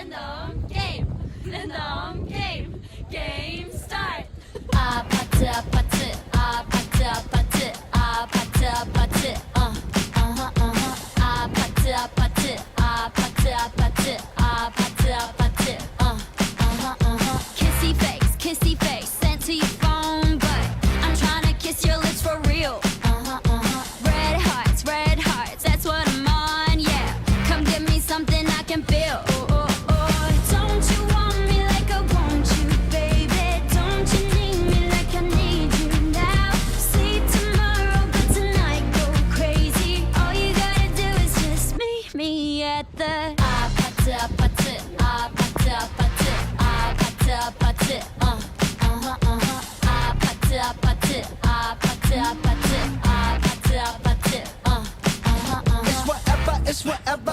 랜덤 게임 랜덤 게임 게임 스타트 아파트 아파트 아파트 아파트 아파트 아파트 아파트 아파트 아파트 아파트 아파트 아파트 kissy face sent to your phone but I'm trying to kiss your lips for real red hearts that's what I'm on yeah come give me something I can feel don't you want me like I want you baby don't you need me like I need you now sleep tomorrow but tonight go crazy all you gotta do is just meet me at the 아파트 아파트 아파트 아파트 아파트 아파트 아파트 아파트 아파트 아파트 아파트 아파트 It's whatever